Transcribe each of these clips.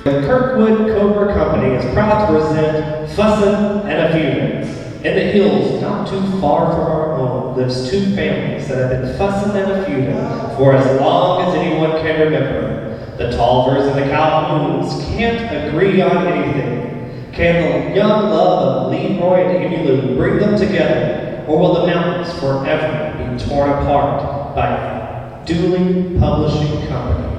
The Kirkwood Cobra Company is proud to present FUSSIN an A-FEUDIN. In the hills, not too far from our home, lives two families that have been fussing and a-feuding for as long as anyone can remember. The Tollivers and The Calhouns can't agree on anything. Can the young love of Leroy and Emmy Lou bring them together, or will the mountains forever be torn apart by dueling publishing companies?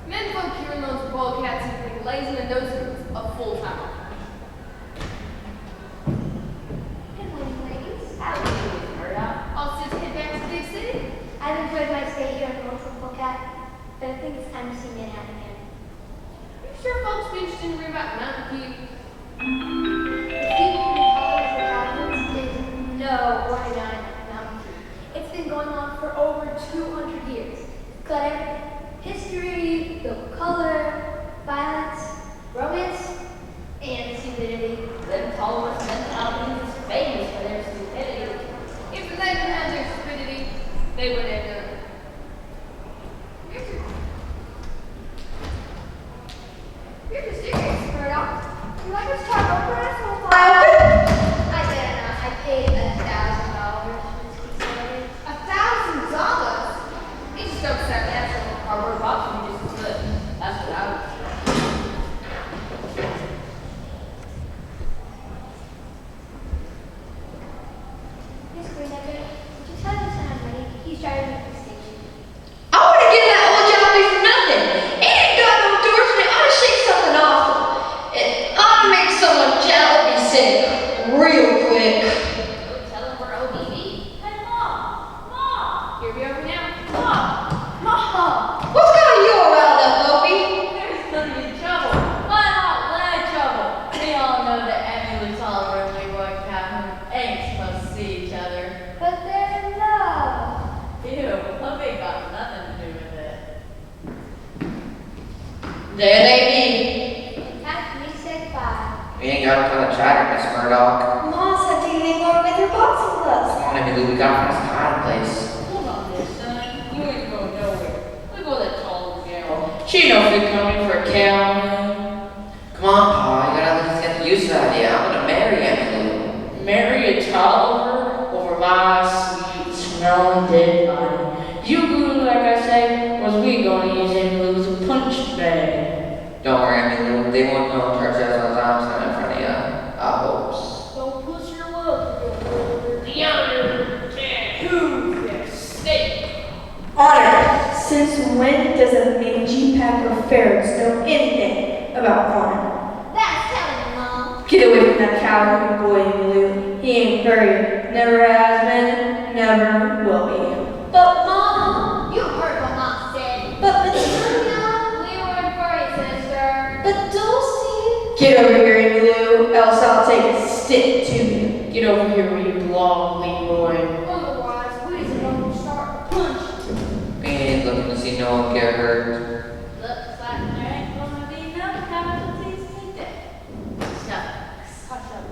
Men folk here in those ball cats who think lazy and those are a full-time. Good morning, ladies. How are you doing, Murdoch? All set to head back to Big City. I've enjoyed my stay here in Norfolk Cat, but I think it's time to see me out again. Are you sure folks be interested in reading about Mountain Feud? The feud between Tollivers and The Calhouns is no ordinary Mountain Feud. It's been going on for over 200 years. It's got everything. History, the color, violence, romance, and stupidity. Them Tollivers and The Calhouns is famous for their stupidity. If the men had their stupidity, they would have done it. You're just serious, Murdoch. You like us talk over us while I did. I paid $1,000 for this piece of evidence. $1,000? You just don't sound natural. Cardboard box would be just as good. That's what I would say. Miss Greenacre, would you tell us when I'm ready? He's driving me to the station. I wouldn't give that old jalopy for nothing. He ain't got no doors and it ought to shake something off him. It ought to make someone jalopy sick real quick. Go tell them we're OBB. Hey, Mom! Mom! Here we are now. Mom! Mom! What's got you all riled up, Opie? There's gonna be trouble. Why not land trouble? We all know that Emmy, Tolliver, and Leroy Calhoun ain't supposed to see each other. But they're in love. Ew, puppy got nothing to do with it. There they be. And time for me to say goodbye. We ain't got a ton of chatter, Miss Murdoch. Ma said to leave over with her boxing gloves. Come on, Emmy, we got from this hiding place. Hold on there, son. You ain't going nowhere. Look at that tall girl. She know if you're coming for Calhoun. Come on, Pa, you gotta at least get the use of that idea. I'm gonna marry Emmy. Marry a Tolliver over my sweet smelling dead body. You good, like I say, was we gonna use him as a punch bag. Don't worry, Emmy, they won't know church as long as I'm standing in front of you. I hopes. Don't push your luck, the other who's this snake? Honor. Since when does a mangy pack of ferrets know anything about honor? That's telling, Mom. Get away from that coward boy, Lou. He ain't very. Never has been. Never will be. But Mom, you heard what Mom said. But Petunia, Leroy Furry sister. But Dulcie. get over here, Emmy Lou, else I'll take a stick to you. Get over here where you belong, Leroy. Otherwise, we just gonna start punching. We ain't looking to see no one get hurt. Looks like there ain't gonna be no casualties today. Shucks. Hush up,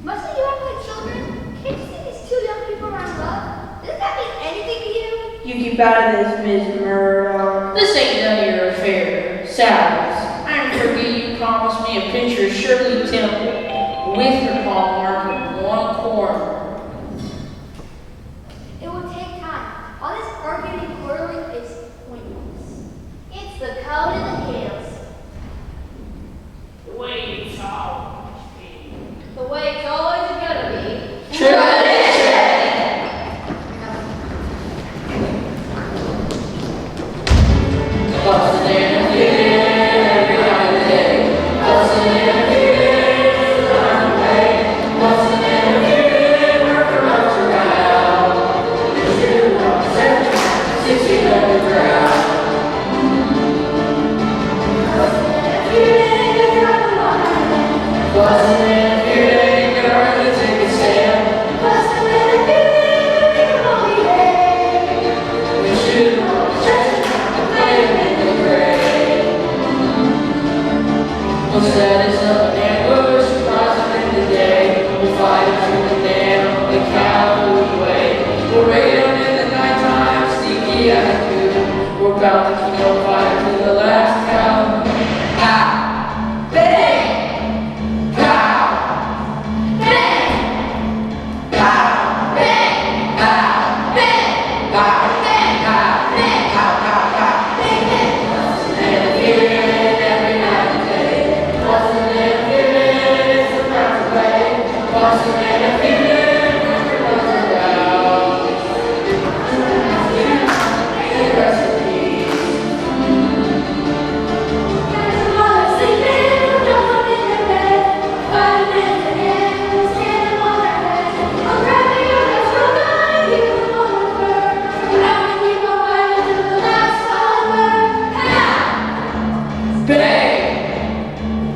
mustn't you act like children? Can't you see these two young people are in love? Doesn't that mean anything to you? You keep out of this, Miss Murdoch. This ain't none of your affair. Sally's. I forget you promised me a picture of Shirley Temple with her palm mark in one corner. It will take time. All this arguing and quarreling is pointless. It's the code of the hills. The way it's always been. The way it's always gonna be. Come on, Fussin' and a feudin', gonna hardly take a stand. Fussin' and a feudin', all we had. We shoot 'em on the chest and lay 'em in the grave. We'll set us up an ambush, surprise 'em in the day. We'll fight 'em through the dam, the Calhouns way. We'll raid 'em in the nighttime, sneaky as a feud. We're bound to keep on fighting to the last cow. Pow! Bang! Pow! Bang! Pow! Bang! Pow! Bang! Pow! Bang! Pow! Bang! Pow! Pow! Pow! Bang! Bang! And a feudin' every night and day. Fussin' and a feudin', it's a round way. Fussin' and a feudin', never runs around. Rest in peace. There's a mother sleeping alone in her bed. 5 minutes ahead, standing on her head. I'll grab you as we're gonna keep on with her. But I'm gonna keep on fighting till the last solid word. Pow! Bang!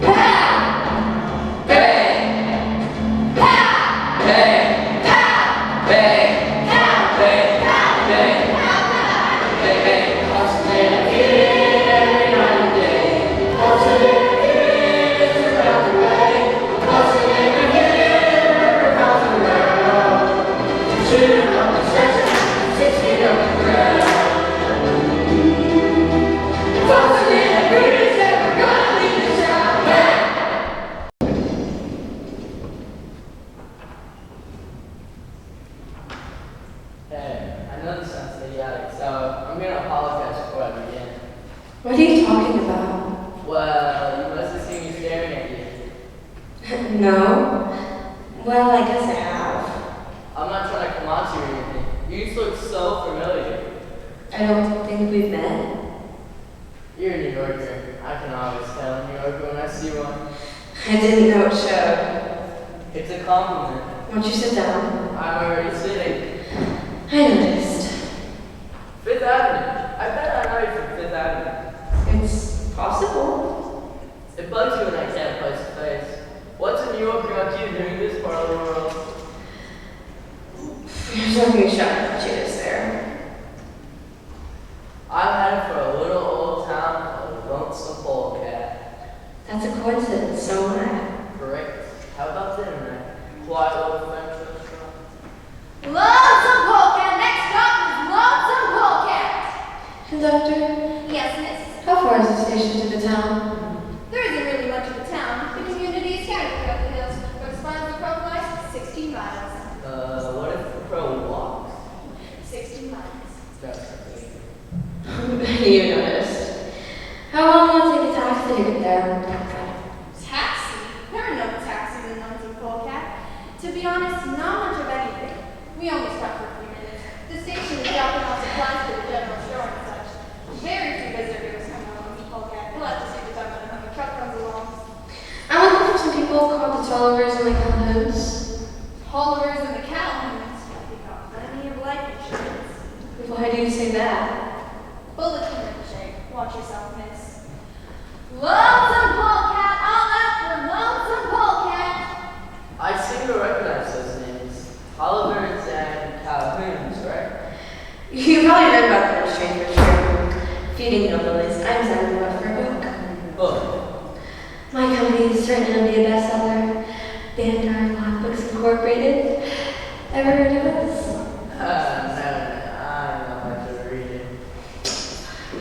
Pow! Bang! Pow! Bang! Pow! Bang! Pow! Bang! Pow! Bang! Pow! Bang! Bang! Fussin' and a feudin' every night and day. Fussin' and a feudin', it's a round way. Fussin' and a feudin', never comes around. Shoot 'em up the stretcher, 6 feet up the ground. Fussin' and a feudin's never gonna leave the town. Bang! Hey, I know this sounds idiotic, so I'm gonna apologize before I begin. What are you talking about? Well, you must have seen me staring at you. No. Well, I guess I have. I'm not trying to come on to you or anything. You just look so familiar. I don't think we've met. You're a New Yorker. I can always tell a New Yorker when I see one. I didn't know it showed. It's a compliment. Won't you sit down? I'm already sitting. I noticed. Fifth Avenue. I bet I know you from Fifth Avenue. It's possible. It bugs you when I can't place to face. What's a New Yorker got you doing this part of the world? There's nothing shocking about you, is there? I'm headed for a little old town called Lonesome Polecat. That's a coincidence, so am I. Correct. How about dinner night? Quiet little French restaurant. Lonesome Polecat. Next stop is Lonesome Polecat. Conductor, Yes, miss. how far is the station to the town? There isn't really much of a town. The community is scattered throughout the hills, but as far as the crow flies, 16 miles. What if the crow walks? 16 miles. That's crazy. You noticed. How long will it take a taxi to get there? Taxi? There are no taxis in Lonesome Polecat. To be honest, not much of anything. We only stop for a few minutes. The station is dropping off supplies to the general store and such. Very few visitors come to Lonesome Polecat. You'll have to see the time when a truck comes along. I'm looking for some people called the Tollivers and The Calhouns. Tollivers and The Calhouns. We've got plenty of life insurance. Why do you say that? Bullet can ricochet. Watch yourself, miss. Lonesome Polecat! All out for Lonesome Polecat! I seem to recognize those names. Tollivers and Calhouns, right? You probably read about them in Stranger Things. Feuding hillbillies. I'm signing them up for a book. Book. My company is starting to be a bestseller. Bandar Lock Books Incorporated. Ever heard of us? No, I'm not much of a reader.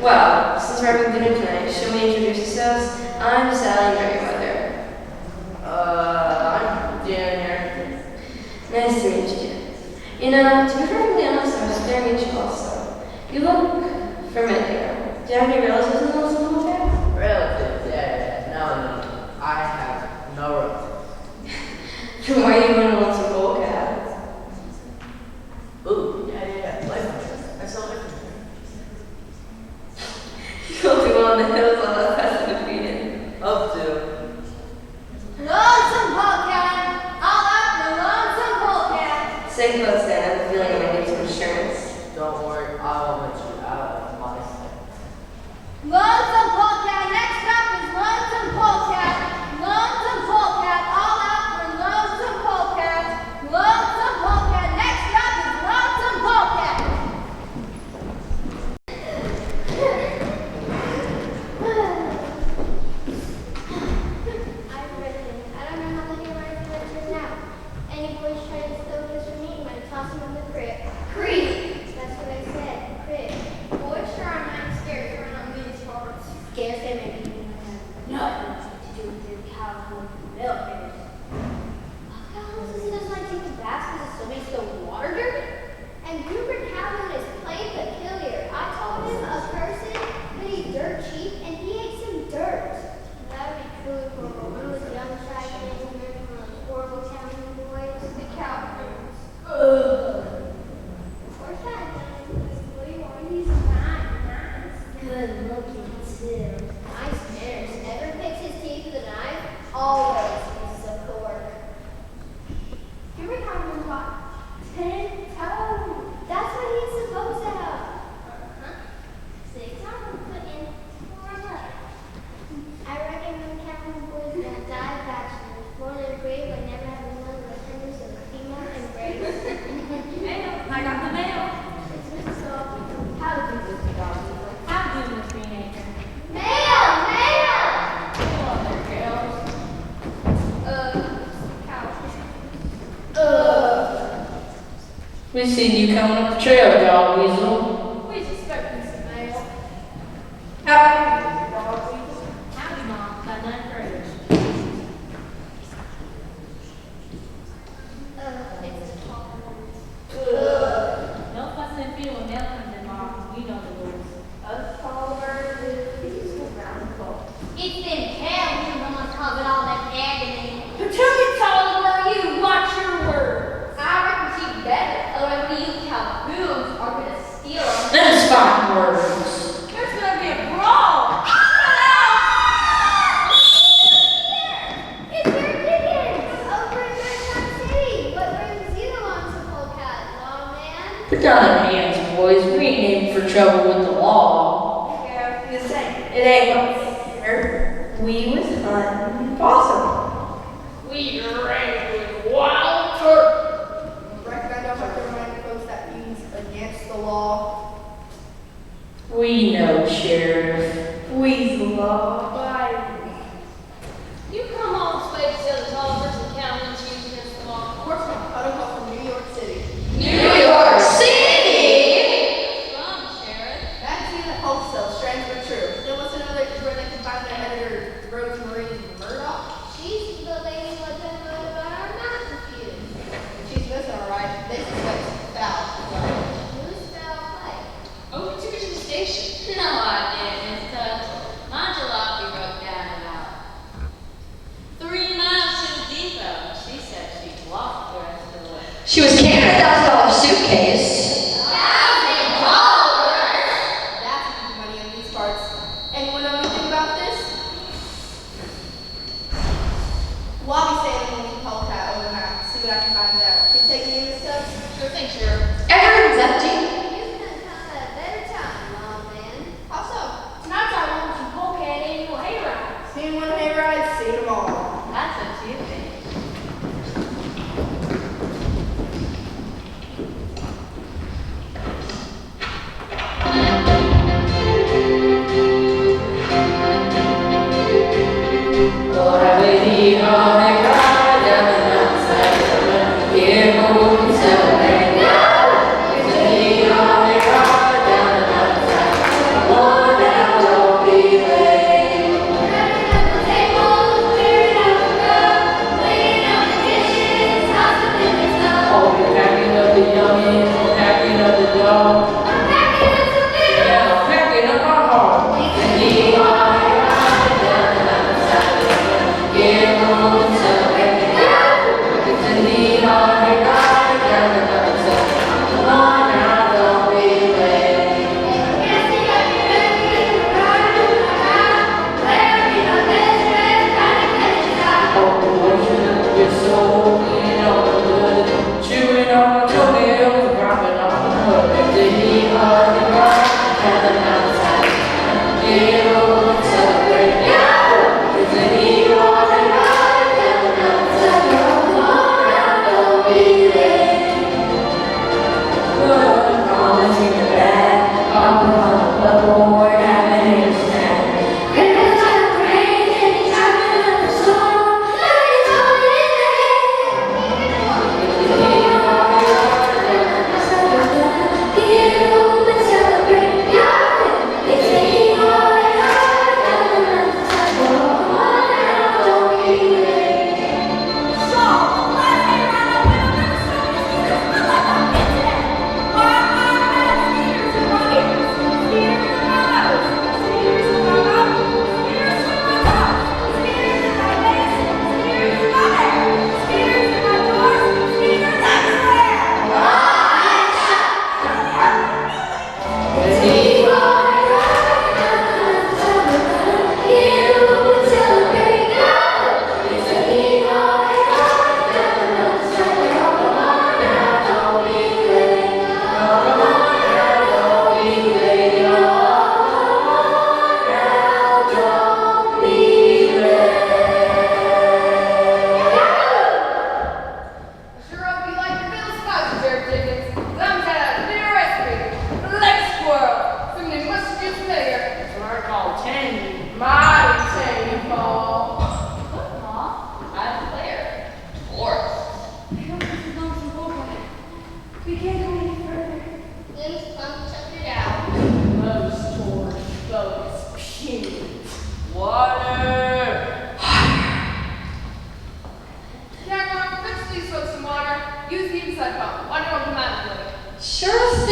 Well, since we're having dinner tonight, shall we introduce ourselves? I'm Sally Merriweather. I'm Dan here. Nice to meet you. You know, to be perfectly honest, I was there to meet you also. You look familiar. Do you have any relatives in Lonesome Polecat? Relatives, yeah. No. I have no relatives. Then why are you going to Lonesome Polecat? Ooh, yeah. Life insurance. I sell life insurance. You'll be on the hills on the Fussin' A Feudin'. Up to. Lonesome Polecat! All out for Lonesome Polecat! Stay close, Dan. I have a feeling I might need some insurance. Don't worry, I won't let you out of my sight. Lonesome Polecat! Next stop is Lonesome Polecat! Lonesome Polecat! filters. Calhouns isn't just like taking baths because it still makes the water dirty? And Cobra Company is plain peculiar. I told him a person could eat dirt cheap, and he ate some dirt. That would be truly horrible. When I was young, tried to remember from those horrible Calhoun boys, the Calhouns. Poor guy, this blue one, he's nice. Good looking too. Nice manners. Never picks his teeth with a knife. Always uses a fork. Cobra Company got 10 toes. That's what he's supposed to have. 6 hours put in 4 left. I reckon them Calhoun boys that died bachelors. More than brave, but never have one of the tenders of a female embrace. Mail. I got the mail. So, How do you do this, dog? How do you, Miss Greenacre? mail! Hello there, girls. We seen you coming up the trail, dog weasel. We expecting some mail. Howdy, dog weasel. Howdy, Mom. Got 9 prayers. It's a talk. No fussing and feuding when mail comes in, Mom. You know the rules. Us Tollivers is around the ball. It's them Calhoun ones causing all that agony. Patricia Tolliver, you watch your words. I reckon she'd better. Otherwise, you Calhouns are gonna steal them. That's fine words. There's gonna be a brawl. It's your Dickens over in Redtown City. What brings you along to Polecat, long man? Put down our hands, boys. We ain't in for trouble with the law. Yeah, the same. It ain't what fair. We was hunting possum. We ran with wild turkey. Reckon I don't have to remind folks that means against the law. We know, Sheriff. We's law. You come all this way to tell the Tollivers and Calhouns you against the law. Of course not. I don't come from New York City. New York City! From, Sheriff. Magazine and wholesale, strange but true. Then what's another is where they can find their editor, Rosemary Murdoch. She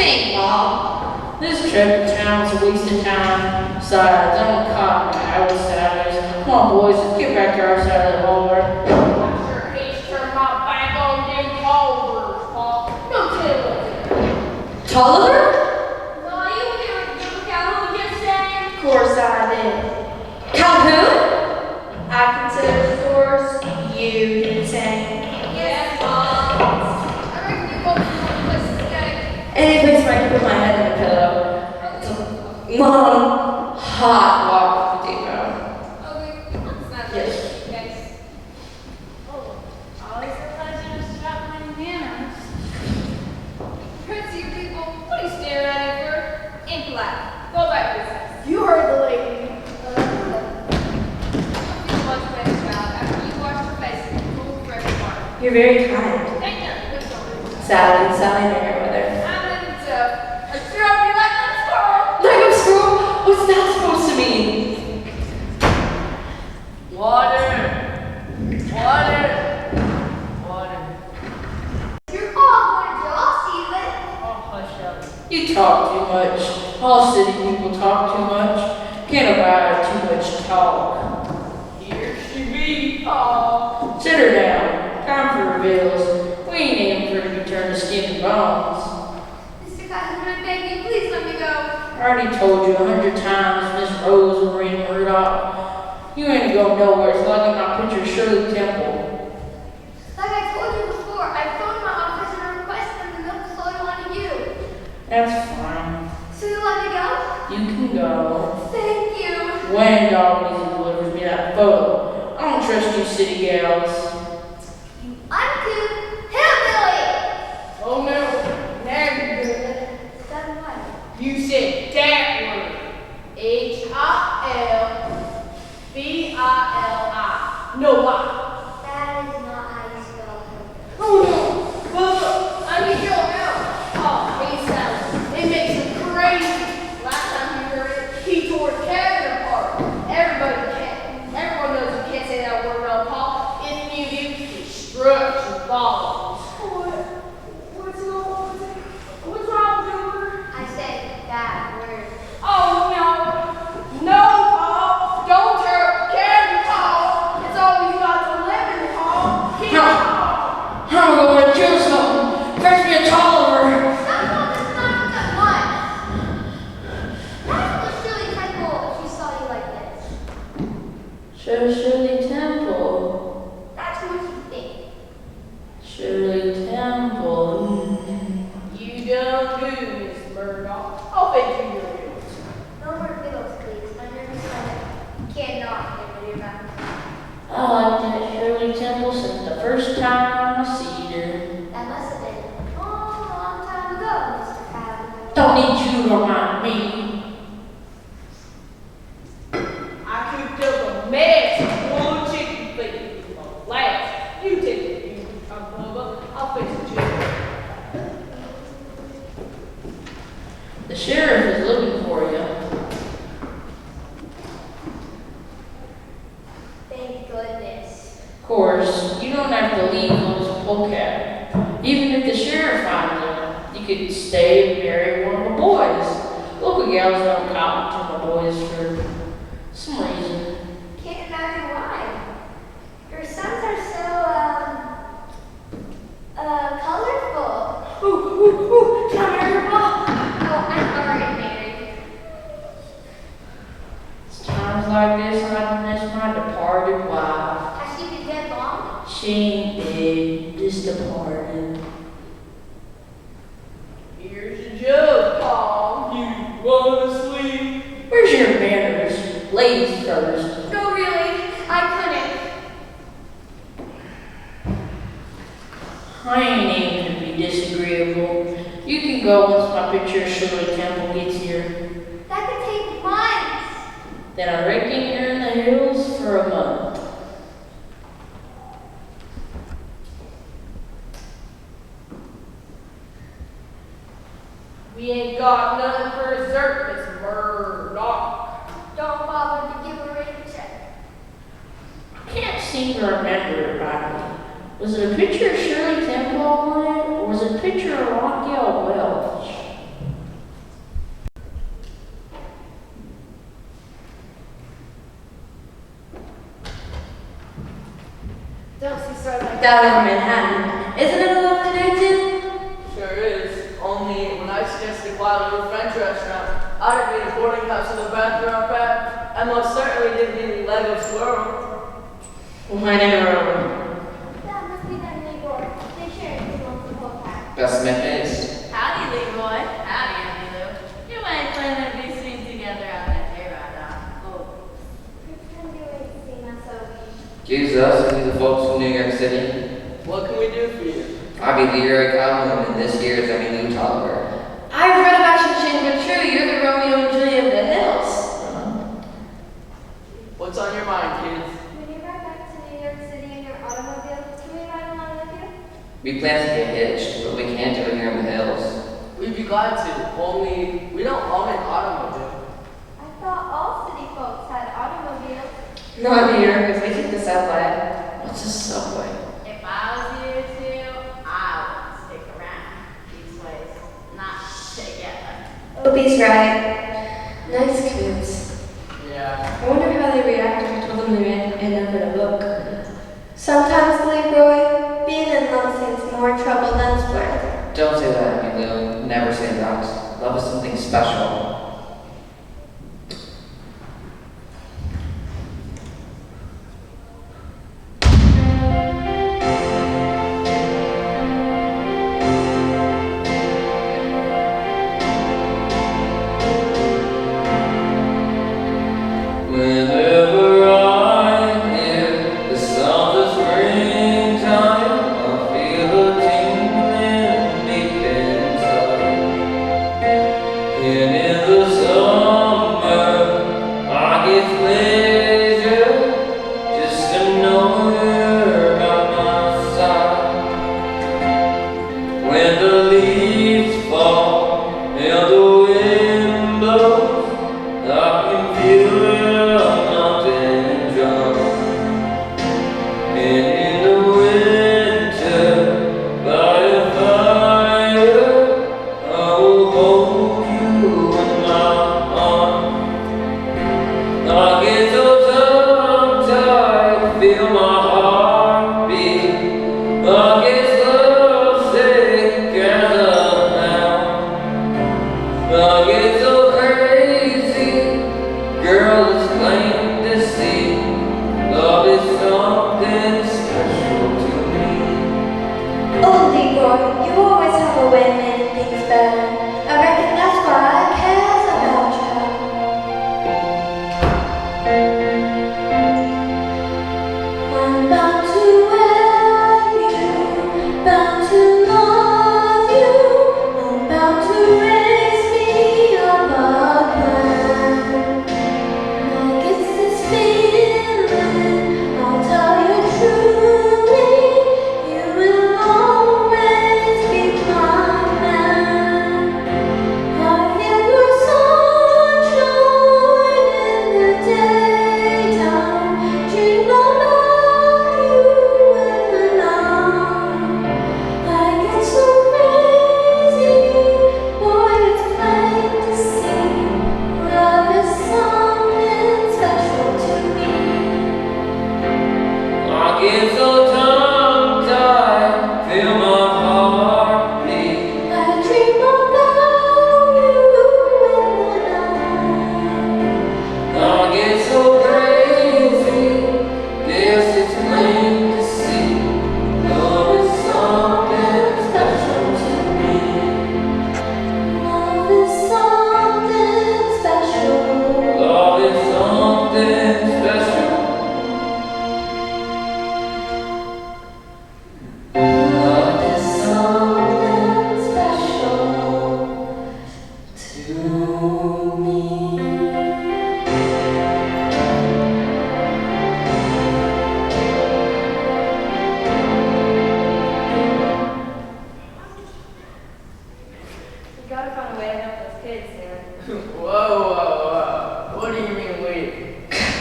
saying, Bob? This trip to town was a waste of time. Besides, I'm caught in my hours Saturdays. Come on, boys, let's get back to our side of the hallway. I sure hate to turn my back on them Tollivers, Paul. No telling. Tolliver? No, you hear what the Calhoun just said? Of course I did. Calhoun? I consider the stores you did the same. Yes, Mom. I reckon you both want a place to stay. Any place where I can put my head in a pillow. It's a long, hot walk to the depot. Okay, that's not Yes. Yes. Oh, always a pleasure to stop my manners. Prince, you people, what are you staring at me for? Ain't black. Go back to this house. You heard the lady. Don't feel much better, child, after you wash your face in a cool, fresh water. You're very kind. Ain't nothing but something. Sally Merriweather. I'm living tough. I sure hope you like my squirrel. Like a squirrel? What's that supposed to mean? Water. Water. Water. You're all going to jail, Steven. Oh, hush up. You talk too much. All city people talk too much. Can't abide too much talk. Here she be, Paul. Sit her down. Time for reveals. We ain't aiming for it to be turned to skin and bones. Mr. Calhoun, I beg you, please let me go. I already told you 100 times, Miss Rose Lorraine Murdoch. You ain't going nowhere so I get my picture Shirley Temple. Like I told you before, I phoned my office and I requested them to mail the photo onto you. That's fine. So you let me go? You can go. Thank you. When Dog Weasel delivers me that photo. I don't trust you city gals. Uncouth hillbilly. Oh no, now you're doing it. Done what? You said that word. Hilbilli. No lie. That is not how you spell hillbilly. Oh no. Well, I need your help. Oh, he sounds. It makes him crazy. Last time he heard it, he tore his cabin apart. Everyone knows you can't say that word around Paul. It's music, destruction, violence. What's wrong with it? What's wrong with it? I said that word. Oh no. No, Paul. Don't tear up the cabin, Paul. It's all you got to live in, Paul. Keep Paul. I'm going to do something. Fetch me a Tolliver. Stop all this nonsense at once. That's the Shirley Temple if she saw you like this. Shirley Temple. That's what you think. Shirley Temple. You done do, Miss Murdoch. I'll bet you your bills. No more fiddles, please. My nervous stomach cannot get rid of your mouth. I liked that Shirley Temple since the first time I seen her. That must have been a long time ago, Mr. Calhoun. Don't need you to remind me. I cooked up a mess of one chicken feet. Last, you take it, you come over. I'll fix it, you. The sheriff is looking for you. Thank goodness. Of course, you don't have to leave those polecat. Even if the sheriff finds you, you could stay and marry one of the boys. Local gals don't cotton to my boys for some reason. Can't imagine why. Your sons are so, colorful. Can I marry your mom? Oh, I'm already married. It's times like this I miss my departed wife. Has she been dead long? She ain't dead, just departed. Here's your jug, Paul. You wanna sleep? Where's your manners? Ladies first. No, really. I couldn't. I ain't aiming to be disagreeable. You can go once my picture of Shirley Temple gets here. That could take months. Then I reckon you're in the hills for a month. We ain't got nothing for dessert, Miss Murdoch. Don't bother to give a rain check. I can't seem to remember it rightly. Was it a picture of Shirley Temple on it, or was it a picture of Raquel Welch? Don't see stars like Down over Manhattan. Isn't it a lovely night, Tim? Sure is. Only when I suggested a quiet little French restaurant, I didn't mean a boarding house with a bathroom out back. I most certainly didn't mean any Lego swirl. Why never? that must be that Leroy. They share it amongst the whole pack. Best Smith is. Howdy, Leroy. Howdy, Emmy Lou. You ain't planning to be seen together out that hayride, huh? Oh. Pretend you ain't seen us over. Excuse us, we the folks from New York City. What can we do for you? I be Leroy Calhoun, and this year's Emmy Lou Tolliver. I've read about you, Chin, but true, you're the Romeo and Juliet of the hills. What's on your mind, kids? When you ride back to New York City in your automobile, can we ride along with you? We plan to get hitched, but we can't do it here in the hills. We'd be glad to, only we don't own an automobile. I thought all city folks had automobiles. Not New Yorkers, we take the subway. What's a subway? If I was you two, I would stick around these ways, not together. Opie's right. Nice kids. Yeah. I wonder how they react if I told them they end up in a book. Sometimes, Leroy, being in love seems more trouble than it's worth. Don't say that, Emmy Lou. Never say that. Love is something special. Whenever I hear the sound of springtime, I feel a tingling deep inside. And in the summer, I get pleasure just to know you're by my side. When the leaves fall and the wind blows, I can feel your mountain drum. And in the winter, by a fire, I will hold you in my arms. I get so tongue-tied, feel my heart beat. I get lovesick as a hound. I get so crazy, girl, it's plain to see. Love is something special to me. Oh, Leroy, you always have a way of making things better. I reckon that's why I cares about you. I'm bound to wear you, bound to love you. I'm bound to raise me above ground. I get this feeling, I'll tell you truly, you will always be my man. I feel your sunshine in the daytime, dream about you in the night. I get so crazy, boy, it's plain to see. Love is something special to me. I get so tongue-tied, feel my heart beat. I dream about you in the night. I get so crazy, guess it's plain to see. Love is something special to me. Love is something special. Love is something special. Love is something special to me. We gotta find a way to help those kids, Sam. Whoa. What do you mean we?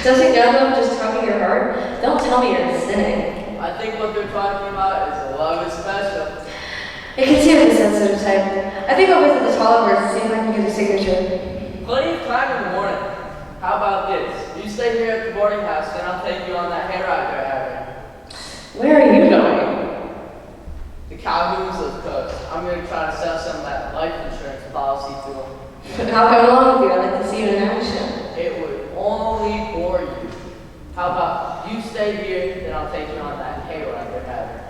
Doesn't God love just talking your heart? Don't tell me you're sinning. I think what they're talking about is love is special. I can see the sensitive type. I think I'll visit the Tollivers and see if I can get a signature. Plenty of time in the morning. How about this? You stay here at the boarding house, and I'll take you on that hayride they're having. Where are you going? The Calhouns live close. I'm going to try to sell some of that life insurance policy to them. I'll come along with you. I'd like to see you in action. It would only bore you. How about you stay here, then I'll take you on that hayride they're having.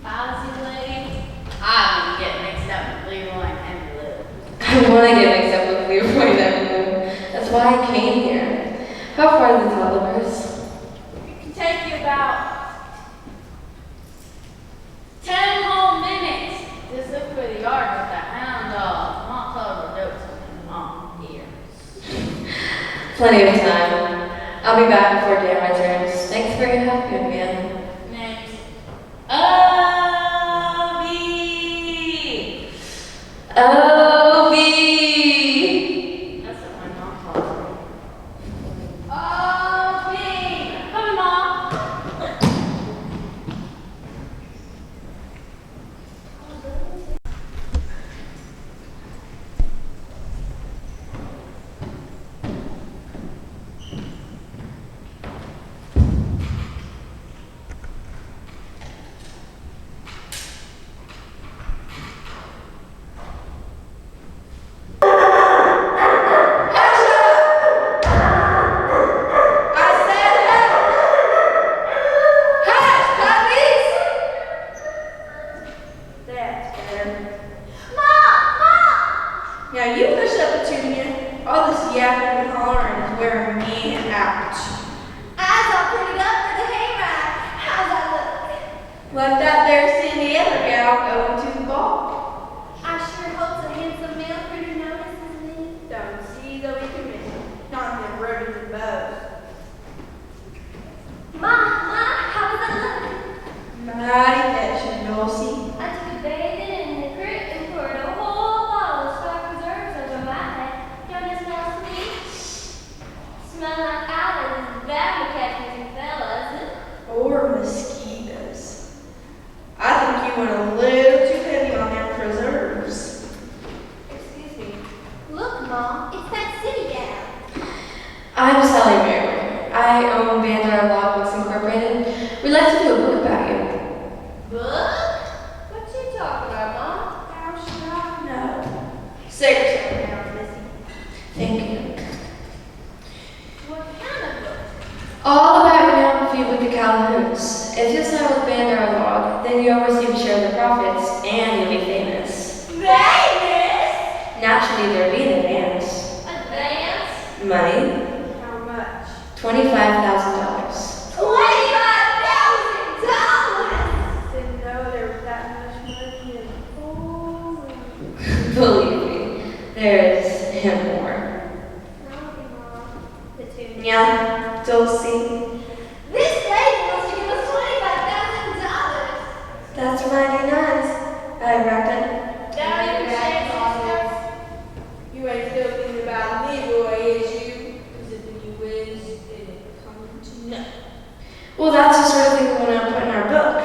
Policy lady, I would get mixed up with Leroy and Blue. I want to get mixed up with Leroy and Emily. That's why I came here. How far are the Tollivers? It can take you about 10 whole minutes. Just look for the yard with the hound dog. Not Cobra goats on here. Plenty of time. I'll be back before Dan returns. Thanks for your help, young man. Name's Obi. Obi! That's what my mom calls me. Obi! Come on, Mom. Now you push up, Petunia. All this yapping and hollering is wearing me out. Eyes all prettied up for the hayride. How's that look? Let that there see the other gal going to the ball. I sure hope the handsome male critter notices me. Don't see though he can miss him. Not them ribbons and bows. Ma, how does that look? Mighty fetching, Dulcie. I took a bathing in the creek and poured a whole bottle of stock reserves over my head. Don't it smell sweet? Smell like olives is bad for catching fellas. Or mosquitoes. I think you went a little too heavy on them preserves. Excuse me. Look, Mom, it's that city gal. I'm Sally Merriweather. I own Bandar Law Books Incorporated. We'd like to do a book about you. Book? What you talking about, Mom? How should I know? Say yourself now, Missy. Thank you. What kind of book? All about your now feud with the Calhouns. If you sign with Bandar Law, then you always receive a share of the profits and you'll be famous. Famous? Naturally, there'll be an advance. Advance? Money, How much? $25,000. $25,000! Didn't know there was that much money in the whole room. Believe me, there's more. Petunia. Dulcie. This lady wants to give us $25,000. That's mighty nice, I reckon. Now you can shake sisters. You ain't still thinking about Leroy, is you? Because if you is, it'll come to nothing. Well, that's the sort of thing we want to put in our book.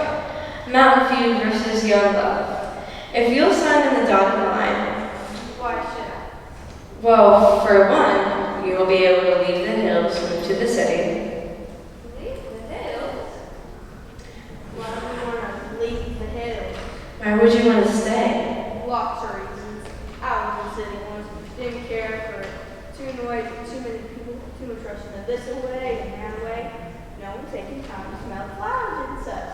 Mountain Feud versus Young Love. If you'll sign in the dotted line, Why should I? well, for one, you'll be able to leave the hills, move to the city. Leave the hills. Why do we want to leave the hills? Where would you want to stay? Lots of reasons. I was in the city once, didn't care for too many people, too much rushing this away and that away. No one taking time to smell flowers and such.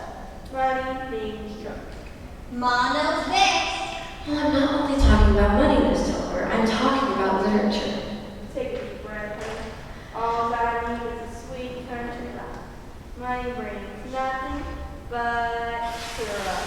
Money being struck. Ma knows best. Well, I'm not only talking about money, Miss Tolliver. I'm talking about literature. Take a deep breath, honey. All I need is a sweet country life. Money brings nothing but trouble.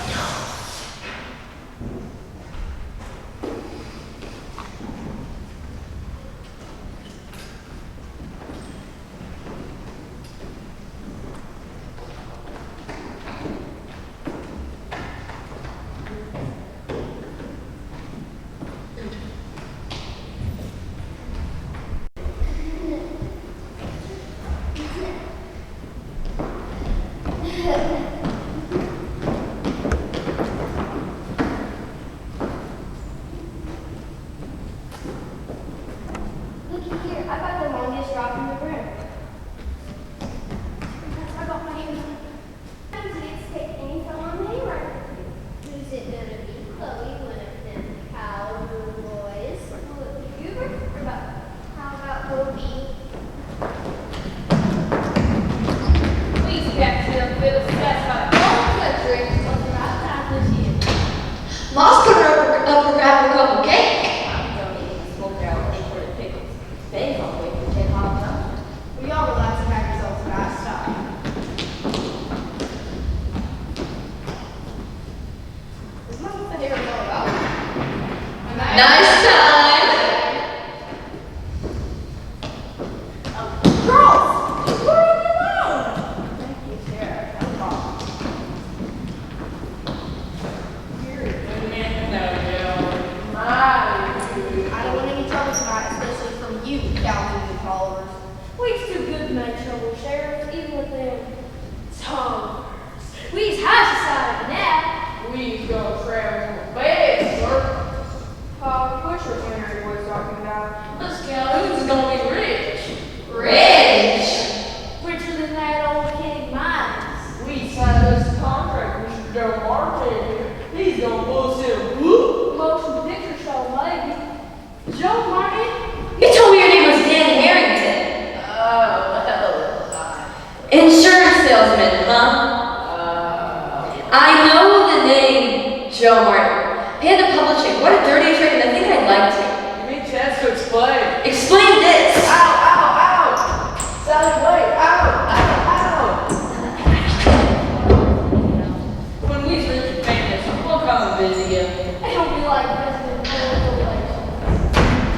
Nice time. Girls, just leave me alone. Thank you, Sarah. No problem. You're a good man to know, Joe. I don't want any trouble tonight, especially from you, Calhoun and Tollivers. We's too good to make trouble, Sheriff, even with them tongues. We's high society now. We go travel bad, sir. What's your Henry was talking about? This Calhoun's gonna be rich. Rich. Richer than that old King Midas. We signed this contract, Mr. Joe Martin here. He's gonna bust him. Whoop. Motion picture show, maybe. Joe Martin? You told me your name was Dan Harrington. Oh, well, Insurance salesman, huh? I know the name Joe Martin. Panda Publishing, what a dirty trick, and I think I'd like to. give me a chance to explain. Explain this. Ow, ow, ow! Sally, wait, ow, ow, ow! When we reach famous, we'll come and visit you. I hope you like President Political Relations.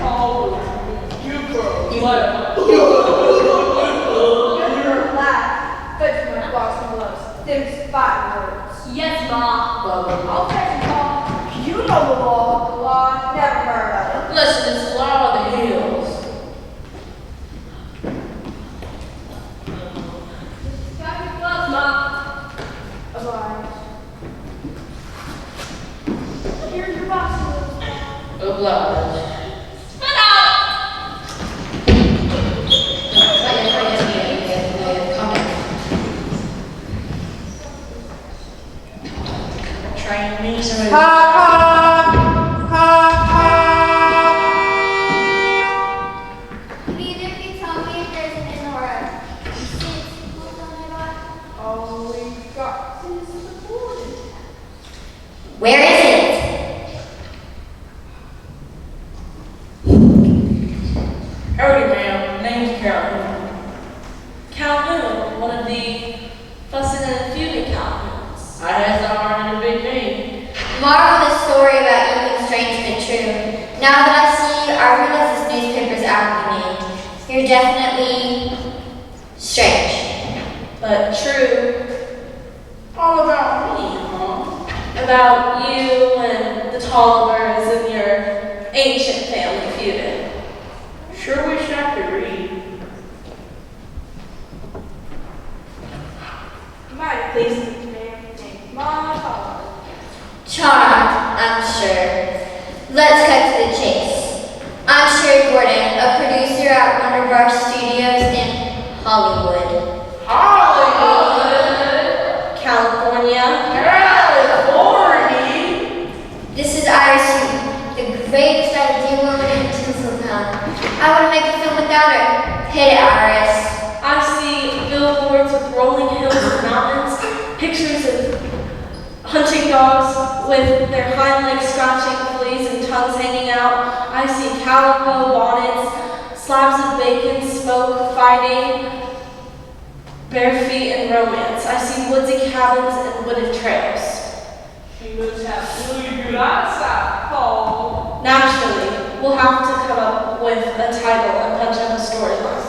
Oh, you girls, what? You're alive. Fetch my boxing gloves. Them's 5 words. Yes, Ma. I'll take them all. You know the law. The law never heard of Listen, it's the law of the hills. Got your gloves, Ma. Obliged. Here's your boxing gloves, Ma. Obliged. Spit out. Trying to make some Neither of you tell me if there's an in or a six. All we've got is the boarding. Where is it? Howdy, ma'am. Name's Calhoun. Calhoun, one of the FUSSIN AN A-FEUDIN Calhouns. I had the honor to be me. Marvelous story about you being strange but true. Now that I see I realize this newspaper's aptly named. You're definitely strange. But true. All about me, huh? About you and the Tollivers and your ancient family feuding. Sure wish I could read. Mighty pleased to meet you, ma'am. Name's Mama Tollivers. Charmed, I'm sure. Let's cut to the chase. I'm Sherry Gordon, a producer at one of our studios in Hollywood. Hollywood! California. California! This is Iris, the greatest idea woman in Tinseltown. I want to make a film without her. Hit it, Iris. I see billboards with rolling hills and mountains, pictures of hunting dogs with their hind legs scratching fleas and tongues hanging out. I see calico bonnets, slabs of bacon, smoke, fighting, bare feet, and romance. I see woodsy cabins and wooded trails. She must have really good eyesight, Paul. Naturally, we'll have to come up with a title and punch up a storyline.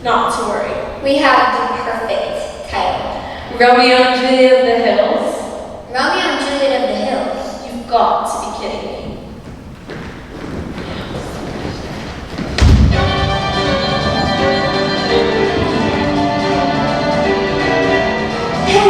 Not to worry. We have the perfect title. Romeo and Juliet of the Hills? Romeo and Juliet of the Hills. You've got to be kidding me. Hey,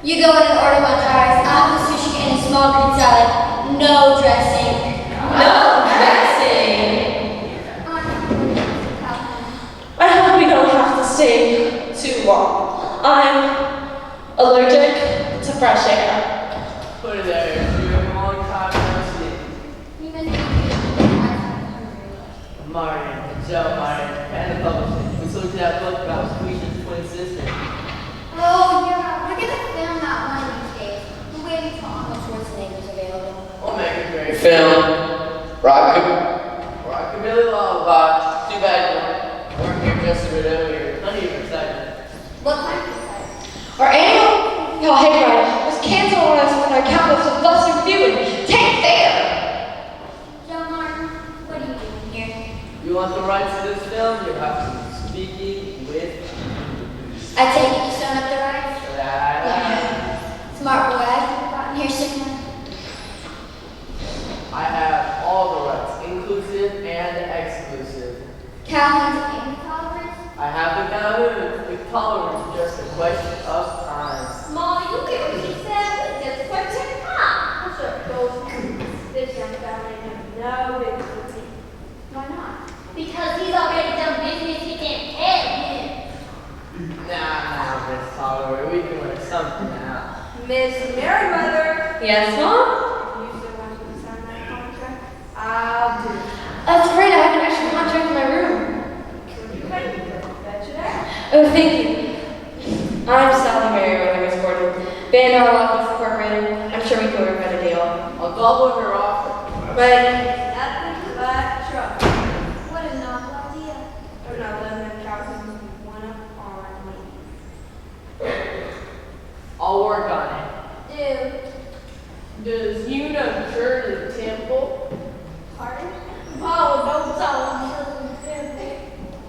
You go in and order one fries, I'll have the sushi and a small green salad. No dressing. No dressing. I hope we don't have to stay too long. I'm allergic to fresh air. Put it there. It's been a long time no see. Even if you Martin, Joe Martin, and the publishing. We sold you that book about Squeezer's twin sister. Oh, yeah, we're gonna film that one of these days. We're waiting till Arnold Schwarzenegger's available. We'll make a great film. Rockabilly Lullaby. Too bad you weren't here just a bit earlier. Plenty of excitement. What time is it? Our annual hayride was canceled on us when our campus was FUSSIN AN A-FEUDIN. Take there! Joe Martin, what are you doing here? You want the rights to this film? You have to be speaking with I take it you sewn up the rights? that. Smart boy, I've gotten here sooner. I have all the rights, inclusive and exclusive. Calhouns and Tollivers? I have the Calhouns. The Tollivers, just a question of time. Molly, you get what she said. It's just a question of time. I'm sure this young family has no business with me. Why not? Because he's already done business, he can't pay him. Nah, Miss Tolliver, we can work something out. Miss Merriweather. Yes, Mom? You still want to sign that contract? I'll do it. That's great, I have an extra contract in my room. Bet you that. Oh, thank you. I'm Sally Merriweather, Miss Gordon. Bandar Lock Incorporated. I'm sure we can work out a deal. I'll double your offer. But Nothing but trouble. What a novel idea. Or not letting them Calhoun one up on me. I'll work on it. Does you know Shirley Temple? Pardon? Oh, don't tell them Shirley Temple.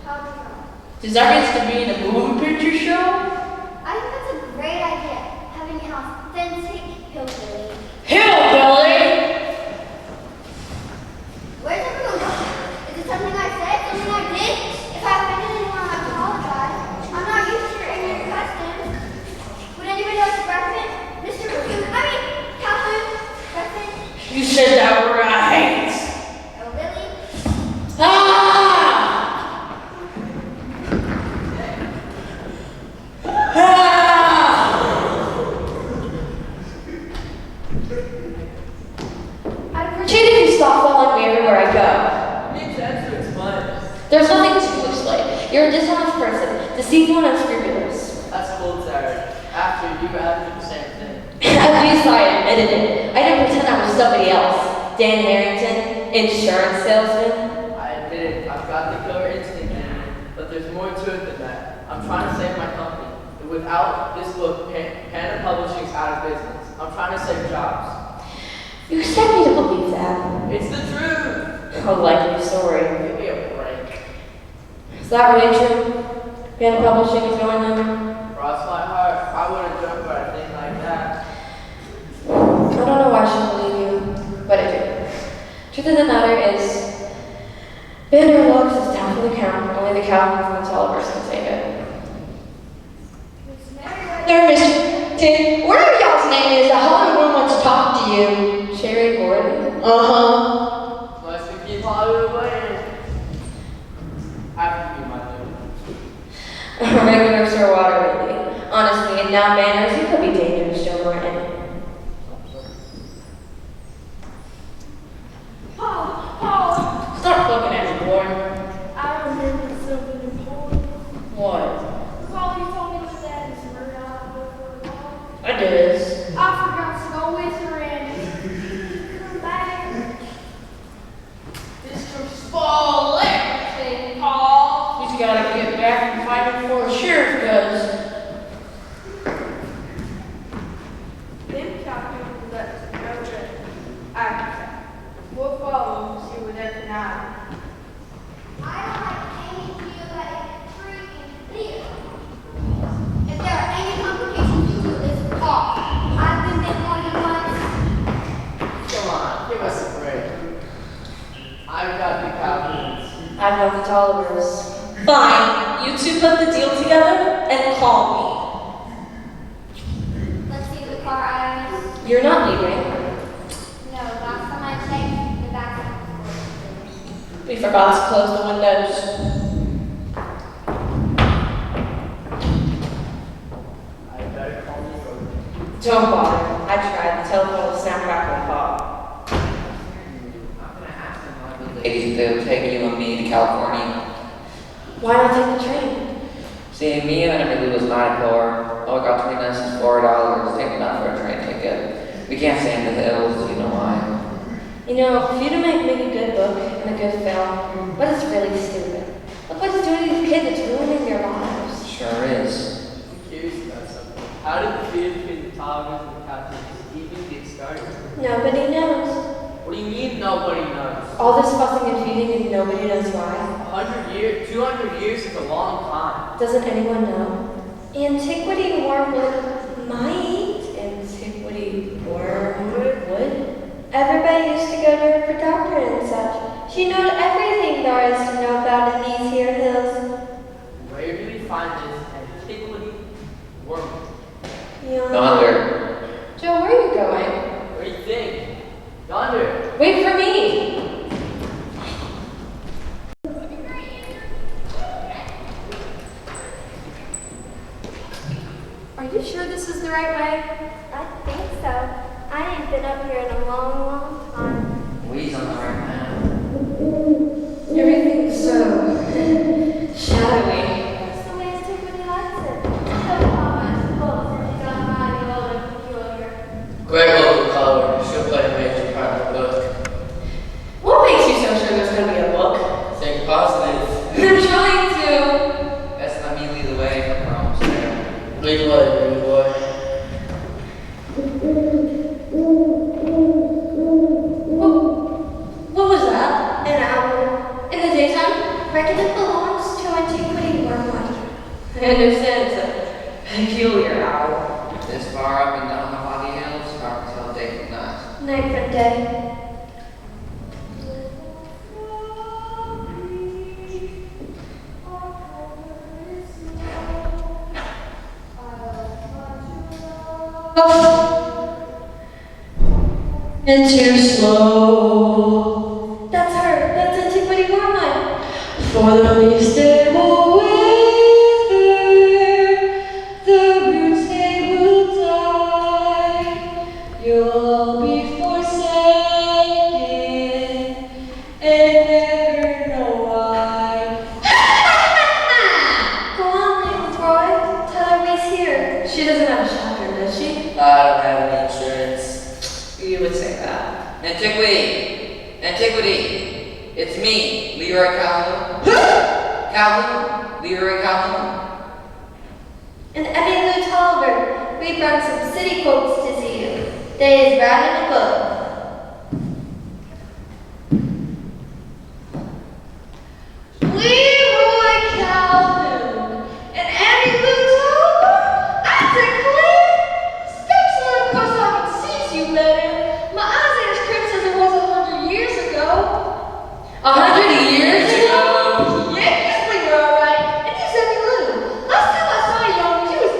How do you know? does that get to be in a movie picture show? I think that's a great idea, having an authentic hillbilly. Hillbilly! Where's everyone going? Is it something I said, something I did? If I offended anyone, I apologize. I'm not used to your ignorant customs. Would anybody else correct it? Mr. Calhoun, correct it? You said that right. Oh, really? Ah! I'd appreciate if you stop following me everywhere I go. Makes sense to explain. There's nothing to explain. You're a dishonest person, deceitful and unscrupulous. That's cool, Sarah. After you had to do the same thing. At least I admitted it. I didn't pretend I was somebody else. Dan Harrington, insurance salesman. I admit it, I've got the killer instinct in me, but there's more to it than that. I'm trying to save my company. Without this book, Panda Publishing's out of business. I'm trying to save jobs. You expect me to believe that? It's the truth. A likely story. Give me a break. Is that really true? Panda Publishing is going under? Cross my heart. I wouldn't joke about a thing like that. I don't know why I should believe you, but I do. Truth of the matter is, Bandar Locks is down for the count. Only the Calhouns and the Tollivers can save it. There, Mr. Tim, whatever y'all's name is, the Hollywood wants to talk to you. Sherry Gordon? Uh-huh. Must we keep Hollywood playing? I have to be my dude. Regular Sir Water lately. Honestly, in now manners, you could be dangerous, Joe Martin. Paul, Stop looking at me, boy. I remember something important. What? Paul, you told me your dad is murdered out for a while. I did. I forgot to go with her and come back. Mr. Spaulding thing, Paul. He's gotta get back and fight him before the sheriff does. Then Calhoun let us know that I will follow you with that now. I don't like any deal that is free and clear. If there are any complications, you do this off. I've been bit more than once. Come on, give us a break. I've got the Calhouns. I've got the Tollivers. Fine. You two put the deal together and call me. Let's see You're not leaving. No, last time I checked, the back. We forgot to close the windows. I better call you over. Don't bother. I tried. The telephone will snap, crackle, and pop. I'm gonna ask them why the ladies if they would take you and me to California. Why not take the train? See, me and Emily was not poor. All I got 29 cents, $4. Take enough for a train ticket. We can't stay in the hills, you know why. You know, Feud might make a good book and a good film, but it's really stupid. Look what it's doing to these kids, it's ruining their lives. Sure is. I'm curious about something. How did the feud between the Tollivers and the Calhouns even get started? Nobody knows. What do you mean nobody knows? All this fussing and feuding and nobody knows why. 100 years, 200 years is a long time. Doesn't anyone know? Antiquity wormwood might. Antiquity wormwood would. Everybody used to go to her for doctor and such. She knows everything there is to know about in these here hills. Where do we find this antiquity wormwood? Yonder. Joe, where are you going? What do you think? Yonder. Wait for me. Are you sure this is the right way? I think so. I ain't been up here in a long, long time. We's on the right path. Everything's so shadowy. That's the way antiquity likes it. So calm, I suppose, and she's not mighty old and peculiar. Great local color. She'll play a major part of the book. What makes you so sure there's going to be a book? Think positive. I'm trying to. Best let me lead the way from her own stare. Lead the way, baby boy. What was that? An owl. In the daytime? Reckon it belongs to antiquity wormwood. I understand it's a peculiar owl. This far up and down the foggy hills, hard to tell day from night. Night from day. And too slow. That's her. That's antiquity wormwood. For the least they will wither, the roots they will die. You'll all be forsaken and never know why. Go on, Leroy. Tell her we's here. She doesn't have a shotgun, does she? I don't have any insurance. You would say that. Antiquity! Antiquity! It's me, Leroy Calhoun. Calhoun? Leroy Calhoun? And Emmy Lou Tolliver, we brought some city quotes to see you. They is right in the book. Leroy Calhoun and Emmy Lou Tolliver? I declare! Steps on the course I can see you better. My eyes ain't as crisp as it was 100 years ago. 100 years ago? Yeah, you sleep all right. And you Emmy Lou. Last time I saw you, you was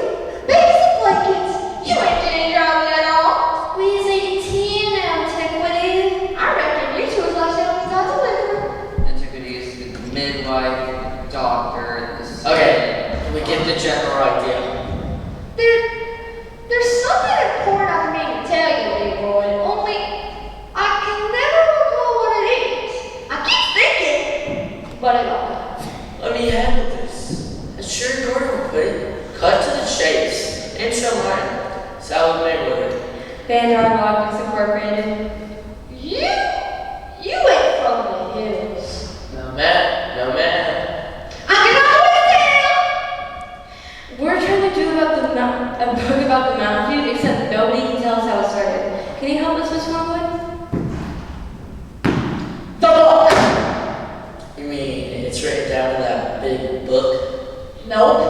babies and blankets. You ain't getting around at all. We's 18 now, antiquity. I reckon you two was like showing me how to live. Antiquity is the midwife, doctor, the Okay, we get the general idea. There's something important I mean to tell you, Leroy. Only I can never recall what it is. I keep thinking, but it all. Let me handle this. As sure Gordon would put it, cut to the chase. Intro line. Salad Mayweather. Vanguard Logics Incorporated. You ain't from the hills. No man, no man. I can always tell. We're trying to do a book about the Mountain Feud, except nobody can tell us how it started. Can you help us, Miss Wormwood? The book. You mean it's written down in that big book? Nope.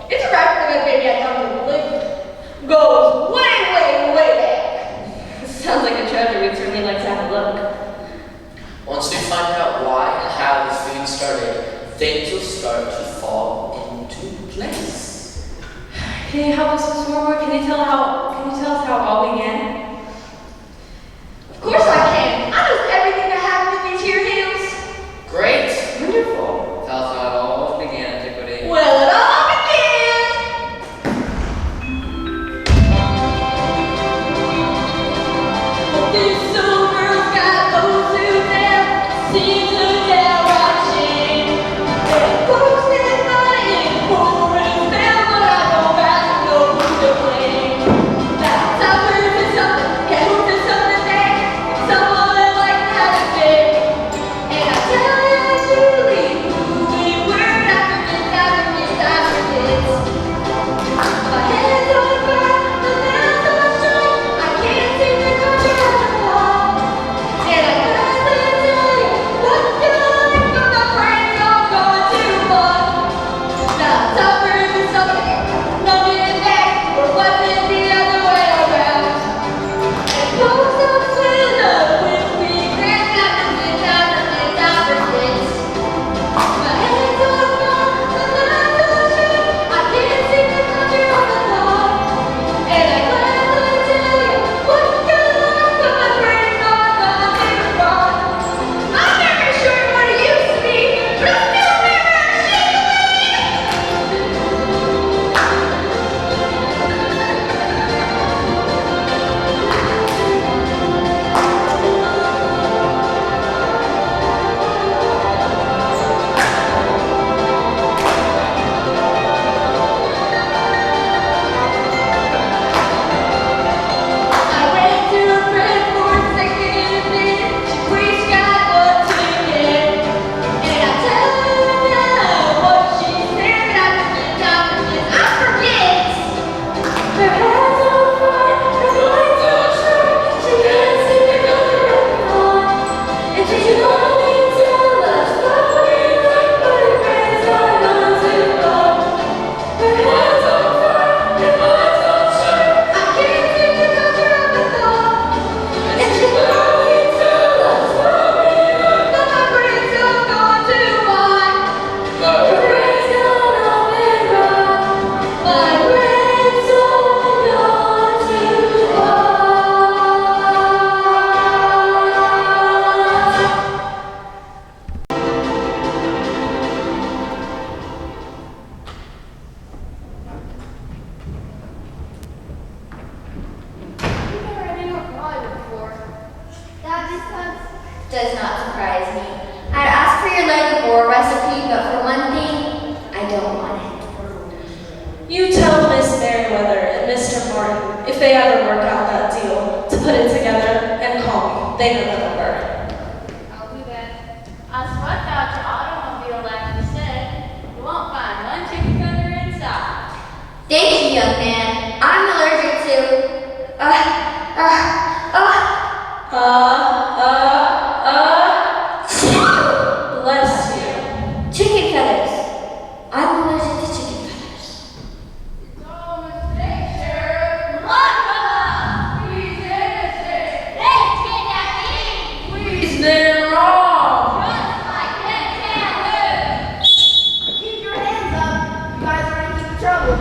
It's right for that baby I come to believe. Goes way, way, way back. Sounds like a treasure. We'd certainly like to have a look. Once we find out why and how this food started, things will start to fall into place. Can you help us, Miss Wormwood? Can you tell us how it all began? does not surprise me. I'd ask for your leg or recipe, but for one thing, I don't want it. You tell Miss Merriweather and Mr. Martin if they ever work out that deal to put it together and call me. They know the number. I'll do that. I swept out your automobile like you said. You won't find one chicken feather inside. Thank you, young man. I'm allergic to, Bless you. chicken feathers. I'm allergic to chicken feathers. It's all a mistake, Sheriff. Please innocent. Please, they're wrong. Keep your hands up. You guys are in deep trouble.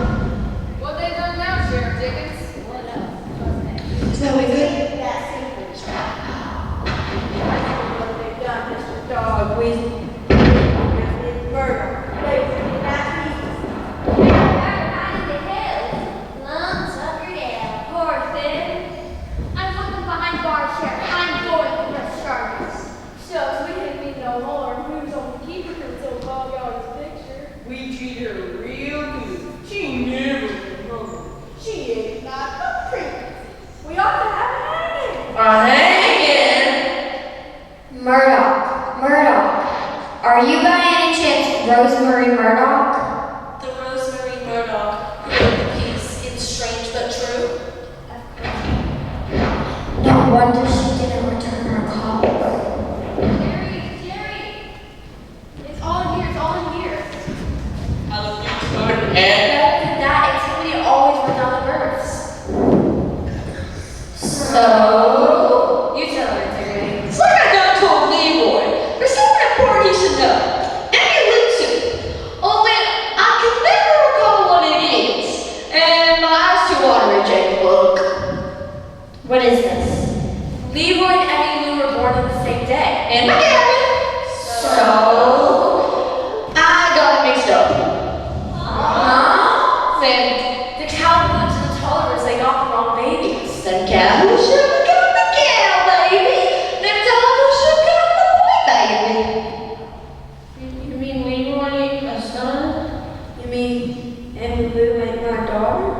What they done now, Sheriff Dickens? What else? Is that way good? That secret. What they've done, Mr. Dog Weasel. Murder. Wait, that's me. Lumps up your dam, poor thing. I'm looking behind bars, Sheriff. I'm going to press charges. Shucks, we didn't mean no harm. We was only keeping her until Bob got his picture. We treat her real good. She never been hungry. She ain't not a princess. We ought to have a hanging. Murdoch. Are you by any chance Rosemary Murdoch? The Rosemary Murdoch who wrote the piece in Strange But True. No wonder she didn't return her call. Jerry. It's all in here. It's all in here. And That activity always runs out the births. So, you tell her, Terry. It's like I done told Leroy. There's something important he should know. Emmy lives it. Only I can never recall what it is. And my eyes too watery, Jake. Look. What is this? Leroy and Emmy Lou were born on the same day. And my Emmy. So I got it mixed up. Then the Calhouns and the Tollivers, they got the wrong babies. Them cows should have got the cow baby. Them dogs should have got the boy baby. You mean Leroy ain't my son? You mean Emmy Lou ain't my daughter?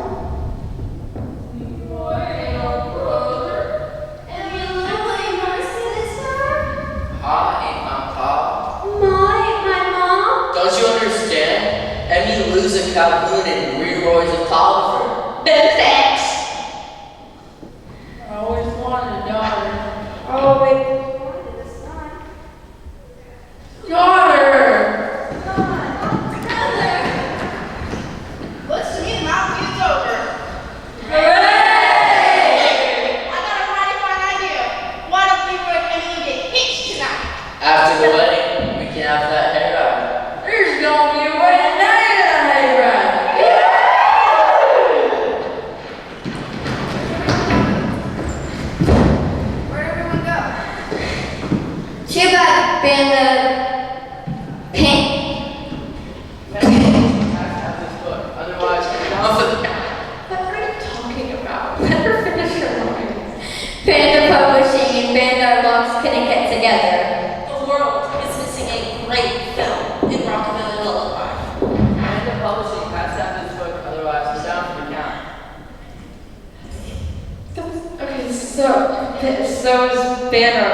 Boy, ain't our brother. And you literally my sister? Pa ain't my pa. My mom? Don't you understand? Emmy Lou's a Calhoun and Leroy's a Tolliver. Them facts. I always wanted a daughter. Oh, wait. Daughter! Looks to me the mountain view's over. Hooray! I got a mighty fine idea. Why don't Leroy and Emily get hitched tonight? After the wedding, we can have that hayride. There's gonna be a wedding night at a hayride. Where'd everyone go? Too bad Paint. Otherwise, nothing. What are you talking about? Let her finish her line. Panda Publishing and Bandar Locks couldn't get together. The world is missing a great film in Rockabilly Lullaby. Panda Publishing has to have this book, otherwise we're down for the count. Okay, so is Banner.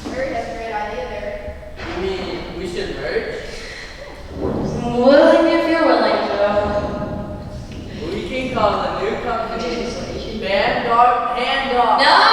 Murray has a great idea there. You mean we should merge? Willing if you're willing, Joe. We can call the new company Hand Dog. No!